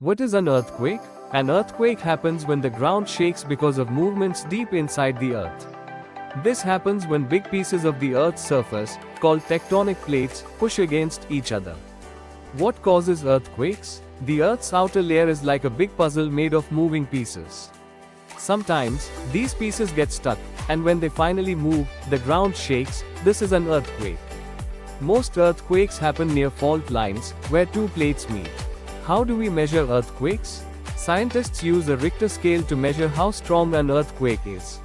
What is an earthquake? An earthquake happens when the ground shakes because of movements deep inside the earth. This happens when big pieces of the earth's surface, called tectonic plates, push against each other. What causes earthquakes? The earth's outer layer is like a big puzzle made of moving pieces. Sometimes, these pieces get stuck, and when they finally move, the ground shakes. This is an earthquake. Most earthquakes happen near fault lines, where two plates meet. How do we measure earthquakes? Scientists use a Richter scale to measure how strong an earthquake is.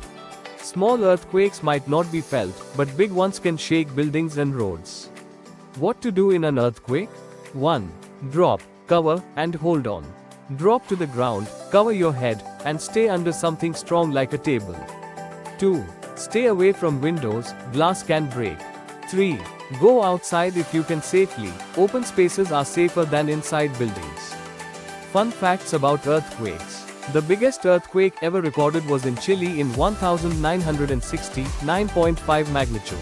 Small earthquakes might not be felt, but big ones can shake buildings and roads. What to do in an earthquake? 1. Drop, cover, and hold on. Drop to the ground, cover your head, and stay under something strong like a table. 2. Stay away from windows, glass can break. 3. Go outside if you can safely. Open spaces are safer than inside buildings. Fun facts about earthquakes. The biggest earthquake ever recorded was in Chile in 1960, 9.5 magnitude.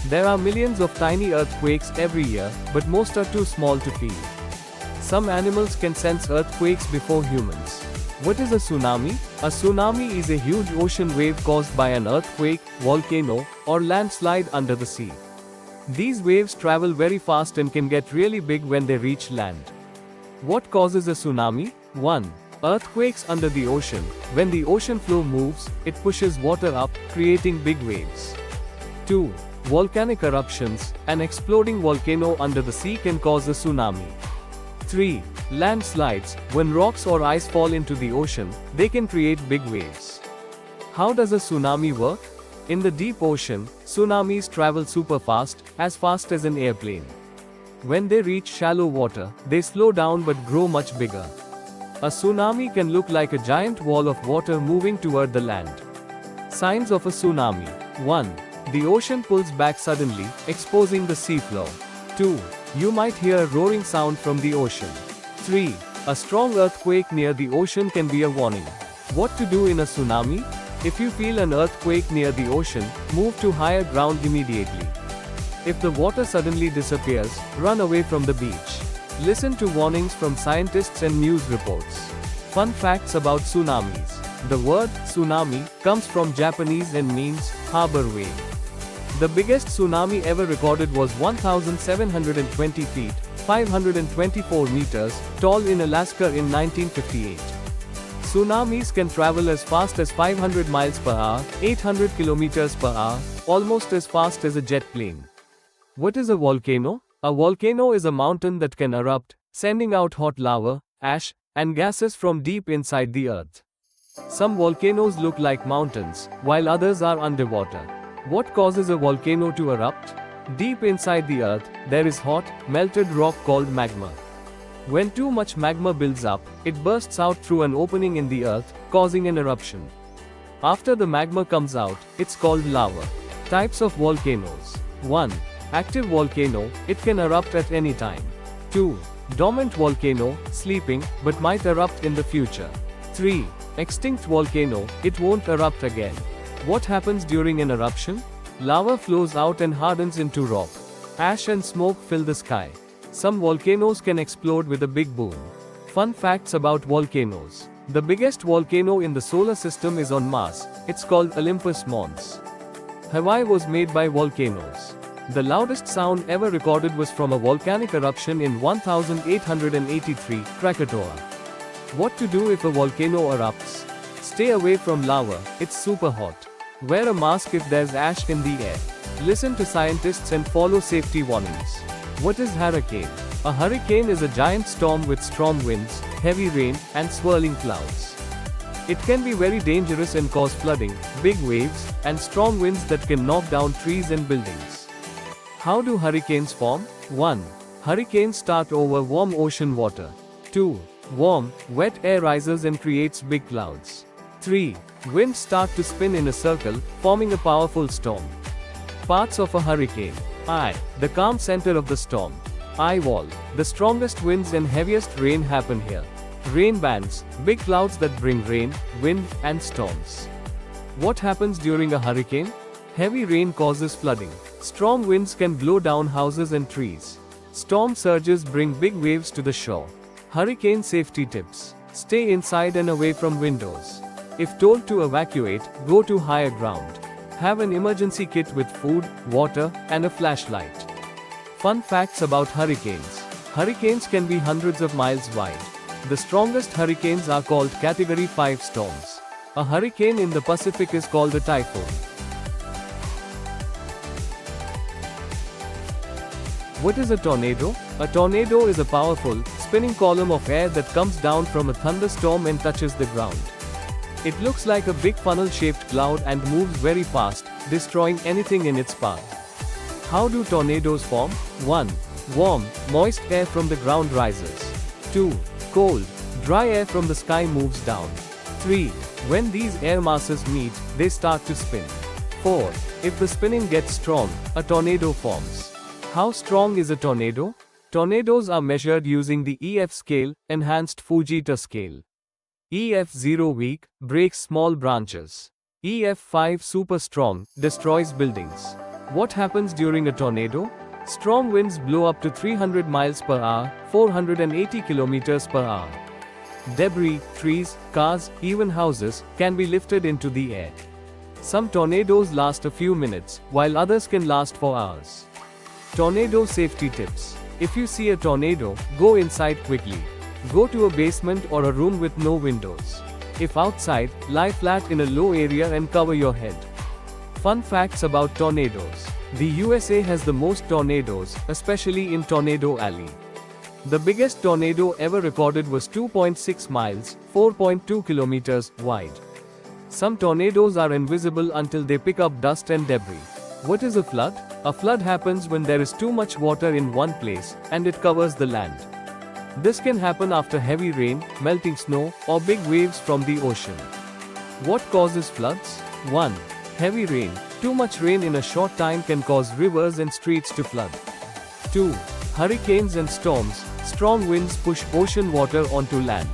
There are millions of tiny earthquakes every year, but most are too small to feel. Some animals can sense earthquakes before humans. What is a tsunami? A tsunami is a huge ocean wave caused by an earthquake, volcano, or landslide under the sea. These waves travel very fast and can get really big when they reach land. What causes a tsunami? 1. Earthquakes under the ocean. When the ocean floor moves, it pushes water up, creating big waves. 2. Volcanic eruptions. An exploding volcano under the sea can cause a tsunami. 3. Landslides. When rocks or ice fall into the ocean, they can create big waves. How does a tsunami work? In the deep ocean, tsunamis travel super fast as an airplane. When they reach shallow water, they slow down but grow much bigger. A tsunami can look like a giant wall of water moving toward the land. Signs of a tsunami. 1. The ocean pulls back suddenly, exposing the seafloor. 2. You might hear a roaring sound from the ocean. 3. A strong earthquake near the ocean can be a warning. What to do in a tsunami? If you feel an earthquake near the ocean, move to higher ground immediately. If the water suddenly disappears, run away from the beach. Listen to warnings from scientists and news reports. Fun facts about tsunamis. The word tsunami comes from Japanese and means harbor wave. The biggest tsunami ever recorded was 1,720 feet, 524 meters, tall in Alaska in 1958. Tsunamis can travel as fast as 500 miles per hour, 800 kilometers per hour, almost as fast as a jet plane. What is a volcano? A volcano is a mountain that can erupt, sending out hot lava, ash, and gases from deep inside the earth. Some volcanoes look like mountains, while others are underwater. What causes a volcano to erupt? Deep inside the earth, there is hot, melted rock called magma. When too much magma builds up, it bursts out through an opening in the earth, causing an eruption. After the magma comes out, it's called lava. Types of volcanoes. 1. Active volcano, it can erupt at any time. 2. Dormant volcano, sleeping, but might erupt in the future. 3. Extinct volcano, it won't erupt again. What happens during an eruption? Lava flows out and hardens into rock. Ash and smoke fill the sky. Some volcanoes can explode with a big boom. Fun facts about volcanoes. The biggest volcano in the solar system is on Mars. It's called Olympus Mons. Hawaii was made by volcanoes. The loudest sound ever recorded was from a volcanic eruption in 1883, Krakatoa. What to do if a volcano erupts? Stay away from lava, it's super hot. Wear a mask if there's ash in the air. Listen to scientists and follow safety warnings. What is hurricane? A hurricane is a giant storm with strong winds, heavy rain, and swirling clouds. It can be very dangerous and cause flooding, big waves, and strong winds that can knock down trees and buildings. How do hurricanes form? 1. Hurricanes start over warm ocean water. 2. Warm, wet air rises and creates big clouds. 3. Winds start to spin in a circle, forming a powerful storm. Parts of a hurricane. Eye, the calm center of the storm. Eye wall, the strongest winds and heaviest rain happen here. Rain bands, big clouds that bring rain, wind, and storms. What happens during a hurricane? Heavy rain causes flooding. Strong winds can blow down houses and trees. Storm surges bring big waves to the shore. Hurricane safety tips. Stay inside and away from windows. If told to evacuate, go to higher ground. Have an emergency kit with food, water, and a flashlight. Fun facts about hurricanes. Hurricanes can be hundreds of miles wide. The strongest hurricanes are called Category 5 storms. A hurricane in the Pacific is called a typhoon. What is a tornado? A tornado is a powerful, spinning column of air that comes down from a thunderstorm and touches the ground. It looks like a big funnel-shaped cloud and moves very fast, destroying anything in its path. How do tornadoes form? 1. Warm, moist air from the ground rises. 2. Cold, dry air from the sky moves down. 3. When these air masses meet, they start to spin. 4. If the spinning gets strong, a tornado forms. How strong is a tornado? Tornadoes are measured using the EF scale, enhanced Fujita scale. EF0 weak, breaks small branches. EF5 super strong, destroys buildings. What happens during a tornado? Strong winds blow up to 300 miles per hour, 480 kilometers per hour. Debris, trees, cars, even houses, can be lifted into the air. Some tornadoes last a few minutes, while others can last for hours. Tornado safety tips. If you see a tornado, go inside quickly. Go to a basement or a room with no windows. If outside, lie flat in a low area and cover your head. Fun facts about tornadoes. The USA has the most tornadoes, especially in Tornado Alley. The biggest tornado ever recorded was 2.6 miles, 4.2 kilometers, wide. Some tornadoes are invisible until they pick up dust and debris. What is a flood? A flood happens when there is too much water in one place, and it covers the land. This can happen after heavy rain, melting snow, or big waves from the ocean. What causes floods? 1. Heavy rain. Too much rain in a short time can cause rivers and streets to flood. 2. Hurricanes and storms. Strong winds push ocean water onto land.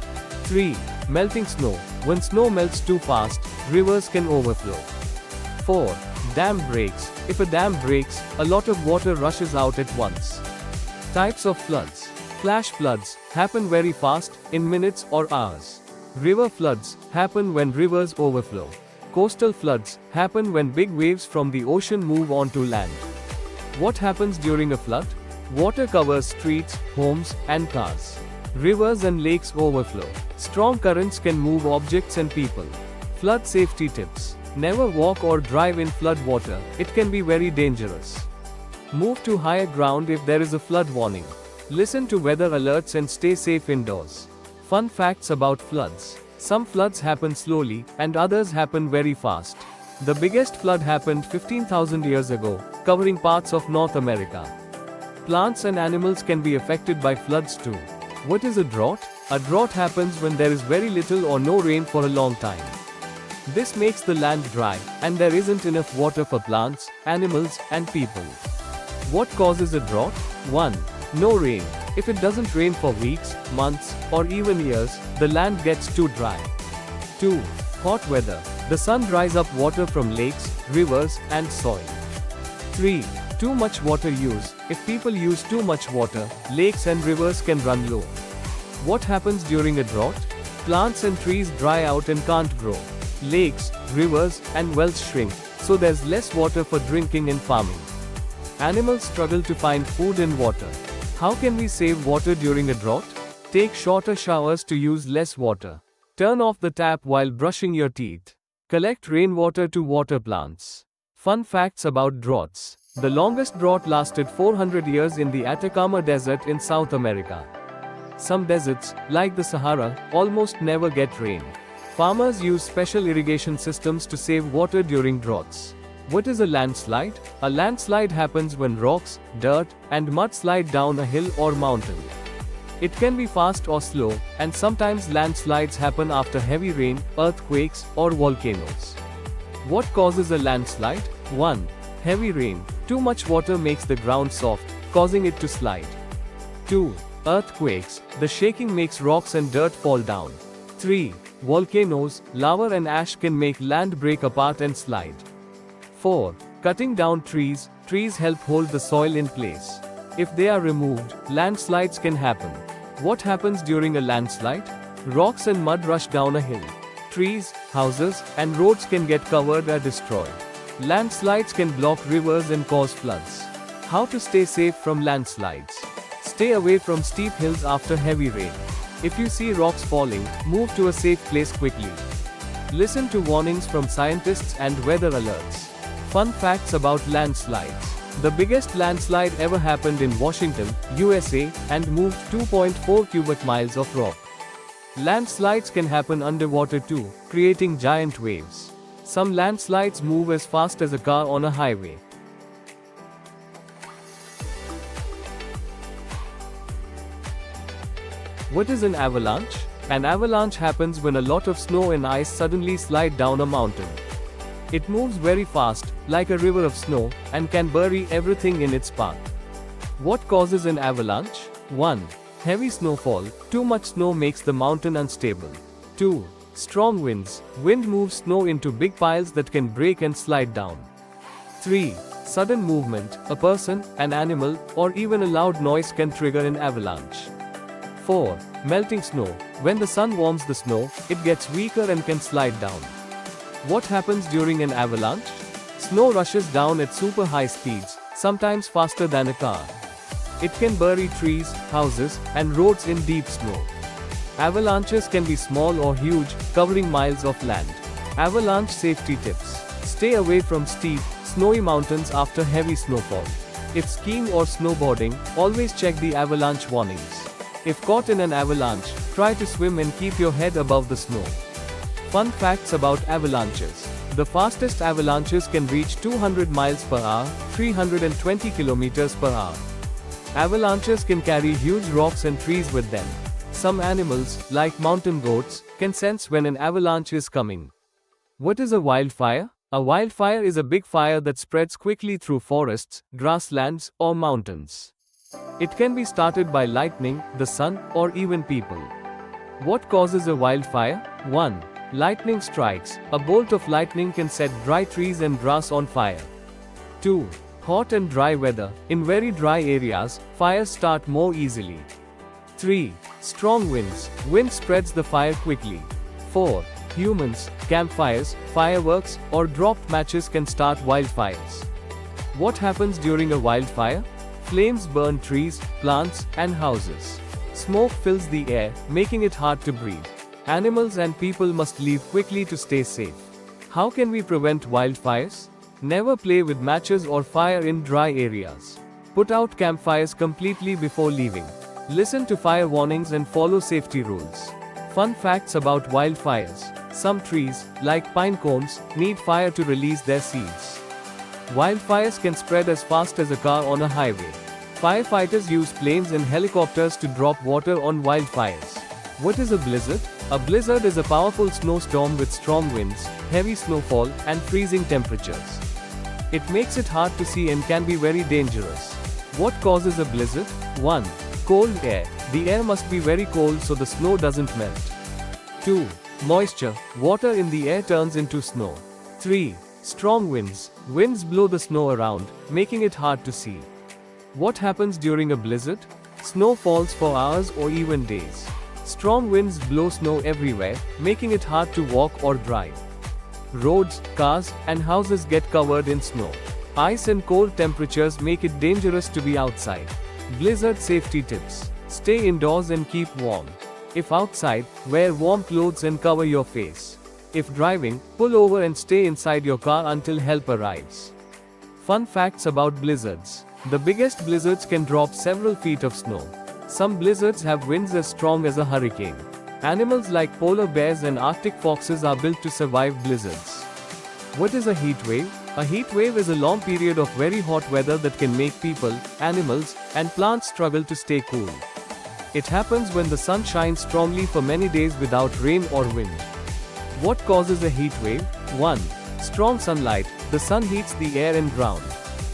3. Melting snow. When snow melts too fast, rivers can overflow. 4. Dam breaks. If a dam breaks, a lot of water rushes out at once. Types of floods. Flash floods happen very fast, in minutes or hours. River floods happen when rivers overflow. Coastal floods happen when big waves from the ocean move onto land. What happens during a flood? Water covers streets, homes, and cars. Rivers and lakes overflow. Strong currents can move objects and people. Flood safety tips. Never walk or drive in flood water, it can be very dangerous. Move to higher ground if there is a flood warning. Listen to weather alerts and stay safe indoors. Fun facts about floods. Some floods happen slowly, and others happen very fast. The biggest flood happened 15,000 years ago, covering parts of North America. Plants and animals can be affected by floods too. What is a drought? A drought happens when there is very little or no rain for a long time. This makes the land dry, and there isn't enough water for plants, animals, and people. What causes a drought? 1. No rain. If it doesn't rain for weeks, months, or even years, the land gets too dry. 2. Hot weather. The sun dries up water from lakes, rivers, and soil. 3. Too much water use. If people use too much water, lakes and rivers can run low. What happens during a drought? Plants and trees dry out and can't grow. Lakes, rivers, and wells shrink, so there's less water for drinking and farming. Animals struggle to find food and water. How can we save water during a drought? Take shorter showers to use less water. Turn off the tap while brushing your teeth. Collect rainwater to water plants. Fun facts about droughts. The longest drought lasted 400 years in the Atacama Desert in South America. Some deserts, like the Sahara, almost never get rain. Farmers use special irrigation systems to save water during droughts. What is a landslide? A landslide happens when rocks, dirt, and mud slide down a hill or mountain. It can be fast or slow, and sometimes landslides happen after heavy rain, earthquakes, or volcanoes. What causes a landslide? 1. Heavy rain. Too much water makes the ground soft, causing it to slide. 2. Earthquakes. The shaking makes rocks and dirt fall down. 3. Volcanoes. Lava and ash can make land break apart and slide. 4. Cutting down trees. Trees help hold the soil in place. If they are removed, landslides can happen. What happens during a landslide? Rocks and mud rush down a hill. Trees, houses, and roads can get covered or destroyed. Landslides can block rivers and cause floods. How to stay safe from landslides? Stay away from steep hills after heavy rain. If you see rocks falling, move to a safe place quickly. Listen to warnings from scientists and weather alerts. Fun facts about landslides. The biggest landslide ever happened in Washington, USA, and moved 2.4 cubic miles of rock. Landslides can happen underwater too, creating giant waves. Some landslides move as fast as a car on a highway. What is an avalanche? An avalanche happens when a lot of snow and ice suddenly slide down a mountain. It moves very fast, like a river of snow, and can bury everything in its path. What causes an avalanche? 1. Heavy snowfall. Too much snow makes the mountain unstable. 2. Strong winds. Wind moves snow into big piles that can break and slide down. 3. Sudden movement. A person, an animal, or even a loud noise can trigger an avalanche. 4. Melting snow. When the sun warms the snow, it gets weaker and can slide down. What happens during an avalanche? Snow rushes down at super high speeds, sometimes faster than a car. It can bury trees, houses, and roads in deep snow. Avalanches can be small or huge, covering miles of land. Avalanche safety tips. Stay away from steep, snowy mountains after heavy snowfall. If skiing or snowboarding, always check the avalanche warnings. If caught in an avalanche, try to swim and keep your head above the snow. Fun facts about avalanches. The fastest avalanches can reach 200 miles per hour, 320 kilometers per hour. Avalanches can carry huge rocks and trees with them. Some animals, like mountain goats, can sense when an avalanche is coming. What is a wildfire? A wildfire is a big fire that spreads quickly through forests, grasslands, or mountains. It can be started by lightning, the sun, or even people. What causes a wildfire? 1. Lightning strikes. A bolt of lightning can set dry trees and grass on fire. 2. Hot and dry weather. In very dry areas, fires start more easily. 3. Strong winds. Wind spreads the fire quickly. 4. Humans, campfires, fireworks, or dropped matches can start wildfires. What happens during a wildfire? Flames burn trees, plants, and houses. Smoke fills the air, making it hard to breathe. Animals and people must leave quickly to stay safe. How can we prevent wildfires? Never play with matches or fire in dry areas. Put out campfires completely before leaving. Listen to fire warnings and follow safety rules. Fun facts about wildfires. Some trees, like pine cones, need fire to release their seeds. Wildfires can spread as fast as a car on a highway. Firefighters use planes and helicopters to drop water on wildfires. What is a blizzard? A blizzard is a powerful snowstorm with strong winds, heavy snowfall, and freezing temperatures. It makes it hard to see and can be very dangerous. What causes a blizzard? 1. Cold air. The air must be very cold so the snow doesn't melt. 2. Moisture. Water in the air turns into snow. 3. Strong winds. Winds blow the snow around, making it hard to see. What happens during a blizzard? Snow falls for hours or even days. Strong winds blow snow everywhere, making it hard to walk or drive. Roads, cars, and houses get covered in snow. Ice and cold temperatures make it dangerous to be outside. Blizzard safety tips. Stay indoors and keep warm. If outside, wear warm clothes and cover your face. If driving, pull over and stay inside your car until help arrives. Fun facts about blizzards. The biggest blizzards can drop several feet of snow. Some blizzards have winds as strong as a hurricane. Animals like polar bears and Arctic foxes are built to survive blizzards. What is a heat wave? A heat wave is a long period of very hot weather that can make people, animals, and plants struggle to stay cool. It happens when the sun shines strongly for many days without rain or wind. What causes a heat wave? 1. Strong sunlight. The sun heats the air and ground.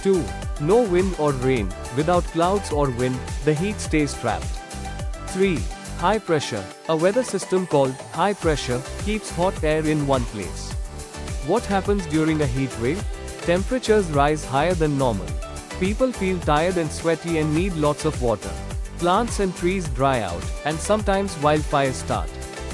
2. No wind or rain. Without clouds or wind, the heat stays trapped. 3. High pressure. A weather system called high pressure keeps hot air in one place. What happens during a heat wave? Temperatures rise higher than normal. People feel tired and sweaty and need lots of water. Plants and trees dry out, and sometimes wildfires start.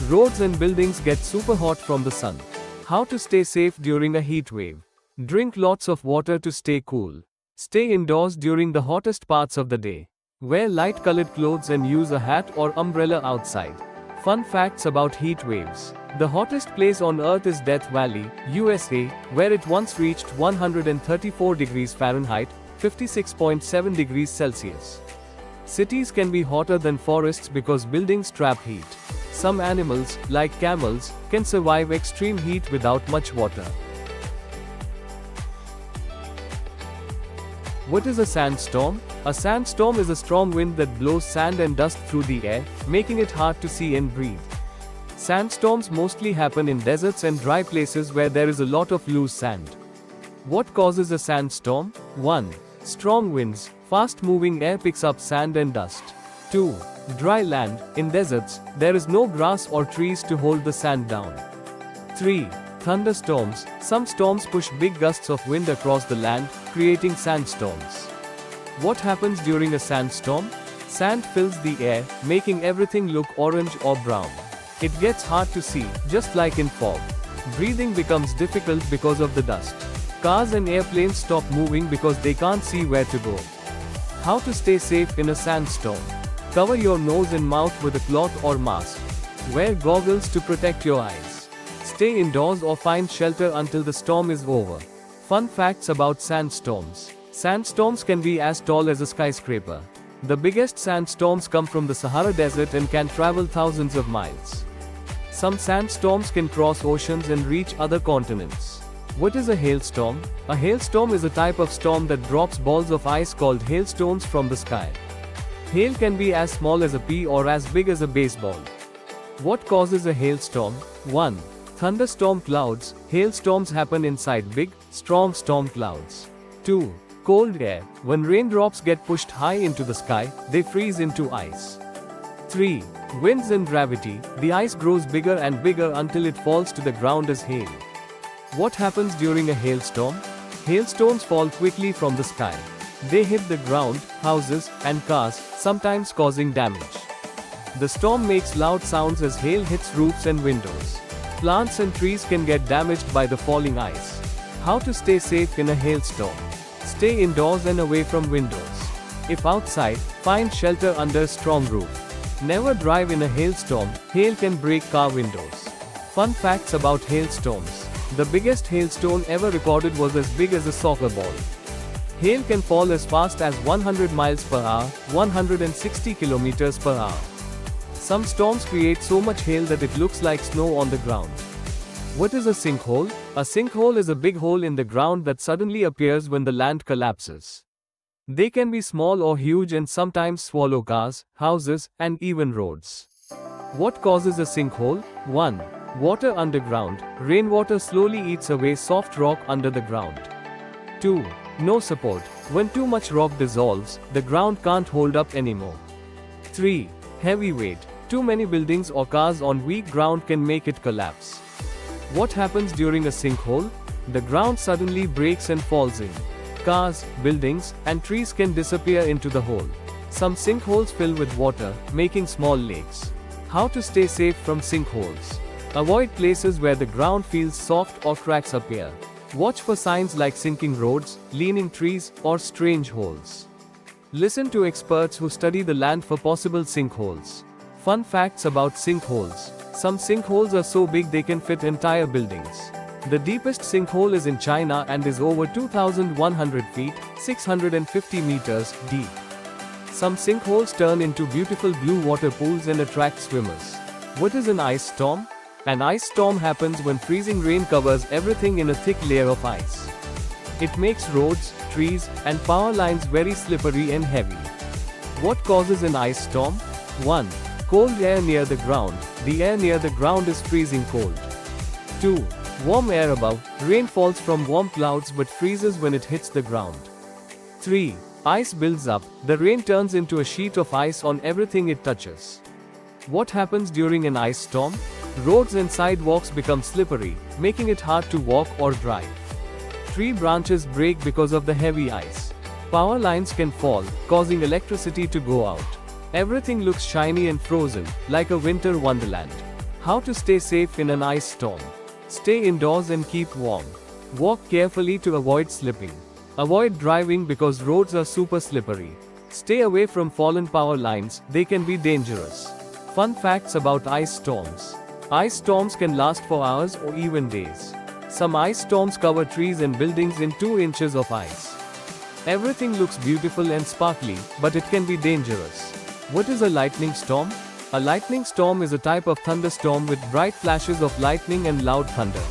Roads and buildings get super hot from the sun. How to stay safe during a heat wave? Drink lots of water to stay cool. Stay indoors during the hottest parts of the day. Wear light-colored clothes and use a hat or umbrella outside. Fun facts about heat waves. The hottest place on Earth is Death Valley, USA, where it once reached 134 degrees Fahrenheit, 56.7 degrees Celsius. Cities can be hotter than forests because buildings trap heat. Some animals, like camels, can survive extreme heat without much water. What is a sandstorm? A sandstorm is a strong wind that blows sand and dust through the air, making it hard to see and breathe. Sandstorms mostly happen in deserts and dry places where there is a lot of loose sand. What causes a sandstorm? 1. Strong winds. Fast-moving air picks up sand and dust. 2. Dry land. In deserts, there is no grass or trees to hold the sand down. 3. Thunderstorms. Some storms push big gusts of wind across the land, creating sandstorms. What happens during a sandstorm? Sand fills the air, making everything look orange or brown. It gets hard to see, just like in fog. Breathing becomes difficult because of the dust. Cars and airplanes stop moving because they can't see where to go. How to stay safe in a sandstorm? Cover your nose and mouth with a cloth or mask. Wear goggles to protect your eyes. Stay indoors or find shelter until the storm is over. Fun facts about sandstorms. Sandstorms can be as tall as a skyscraper. The biggest sandstorms come from the Sahara Desert and can travel thousands of miles. Some sandstorms can cross oceans and reach other continents. What is a hailstorm? A hailstorm is a type of storm that drops balls of ice called hailstones from the sky. Hail can be as small as a pea or as big as a baseball. What causes a hailstorm? 1. Thunderstorm clouds. Hailstorms happen inside big, strong storm clouds. 2. Cold air. When raindrops get pushed high into the sky, they freeze into ice. 3. Winds and gravity. The ice grows bigger and bigger until it falls to the ground as hail. What happens during a hailstorm? Hailstones fall quickly from the sky. They hit the ground, houses, and cars, sometimes causing damage. The storm makes loud sounds as hail hits roofs and windows. Plants and trees can get damaged by the falling ice. How to stay safe in a hailstorm? Stay indoors and away from windows. If outside, find shelter under a strong roof. Never drive in a hailstorm. Hail can break car windows. Fun facts about hailstorms. The biggest hailstone ever recorded was as big as a soccer ball. Hail can fall as fast as 100 miles per hour, 160 kilometers per hour. Some storms create so much hail that it looks like snow on the ground. What is a sinkhole? A sinkhole is a big hole in the ground that suddenly appears when the land collapses. They can be small or huge and sometimes swallow cars, houses, and even roads. What causes a sinkhole? 1. Water underground. Rainwater slowly eats away soft rock under the ground. 2. No support. When too much rock dissolves, the ground can't hold up anymore. 3. Heavy weight. Too many buildings or cars on weak ground can make it collapse. What happens during a sinkhole? The ground suddenly breaks and falls in. Cars, buildings, and trees can disappear into the hole. Some sinkholes fill with water, making small lakes. How to stay safe from sinkholes? Avoid places where the ground feels soft or cracks appear. Watch for signs like sinking roads, leaning trees, or strange holes. Listen to experts who study the land for possible sinkholes. Fun facts about sinkholes. Some sinkholes are so big they can fit entire buildings. The deepest sinkhole is in China and is over 2,100 feet, 650 meters, deep. Some sinkholes turn into beautiful blue water pools and attract swimmers. What is an ice storm? An ice storm happens when freezing rain covers everything in a thick layer of ice. It makes roads, trees, and power lines very slippery and heavy. What causes an ice storm? 1. Cold air near the ground. The air near the ground is freezing cold. 2. Warm air above. Rain falls from warm clouds but freezes when it hits the ground. 3. Ice builds up. The rain turns into a sheet of ice on everything it touches. What happens during an ice storm? Roads and sidewalks become slippery, making it hard to walk or drive. Tree branches break because of the heavy ice. Power lines can fall, causing electricity to go out. Everything looks shiny and frozen, like a winter wonderland. How to stay safe in an ice storm? Stay indoors and keep warm. Walk carefully to avoid slipping. Avoid driving because roads are super slippery. Stay away from fallen power lines, they can be dangerous. Fun facts about ice storms. Ice storms can last for hours or even days. Some ice storms cover trees and buildings in 2 inches of ice. Everything looks beautiful and sparkly, but it can be dangerous. What is a lightning storm? A lightning storm is a type of thunderstorm with bright flashes of lightning and loud thunder.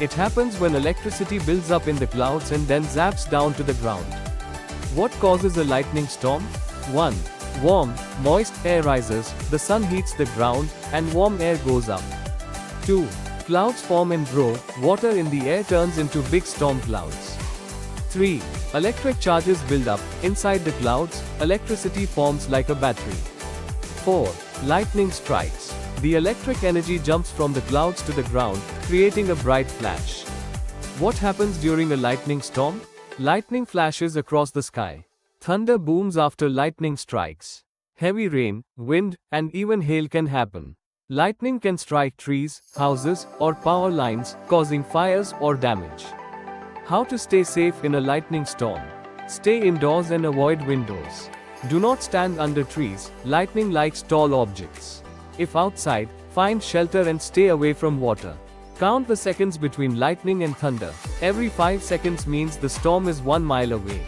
It happens when electricity builds up in the clouds and then zaps down to the ground. What causes a lightning storm? 1. Warm, moist air rises, the sun heats the ground, and warm air goes up. 2. Clouds form and grow, water in the air turns into big storm clouds. 3. Electric charges build up, inside the clouds, electricity forms like a battery. 4. Lightning strikes. The electric energy jumps from the clouds to the ground, creating a bright flash. What happens during a lightning storm? Lightning flashes across the sky. Thunder booms after lightning strikes. Heavy rain, wind, and even hail can happen. Lightning can strike trees, houses, or power lines, causing fires or damage. How to stay safe in a lightning storm? Stay indoors and avoid windows. Do not stand under trees, lightning likes tall objects. If outside, find shelter and stay away from water. Count the seconds between lightning and thunder. Every 5 seconds means the storm is 1 mile away.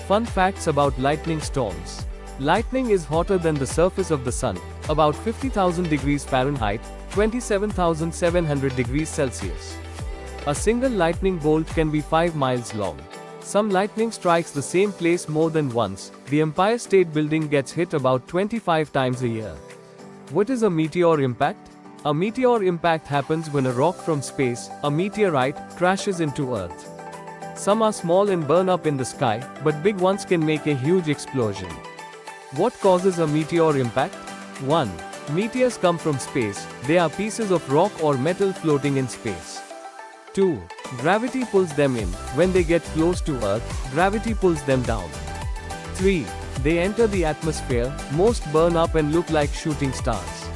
Fun facts about lightning storms. Lightning is hotter than the surface of the sun, about 50,000 degrees Fahrenheit, 27,700 degrees Celsius. A single lightning bolt can be 5 miles long. Some lightning strikes the same place more than once. The Empire State Building gets hit about 25 times a year. What is a meteor impact? A meteor impact happens when a rock from space, a meteorite, crashes into Earth. Some are small and burn up in the sky, but big ones can make a huge explosion. What causes a meteor impact? 1. Meteors come from space. They are pieces of rock or metal floating in space. 2. Gravity pulls them in. When they get close to Earth, gravity pulls them down. 3. They enter the atmosphere. Most burn up and look like shooting stars.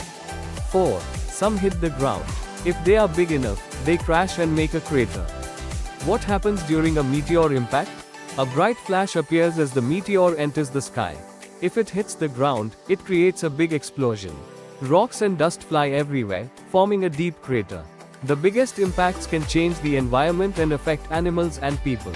4. Some hit the ground. If they are big enough, they crash and make a crater. What happens during a meteor impact? A bright flash appears as the meteor enters the sky. If it hits the ground, it creates a big explosion. Rocks and dust fly everywhere, forming a deep crater. The biggest impacts can change the environment and affect animals and people.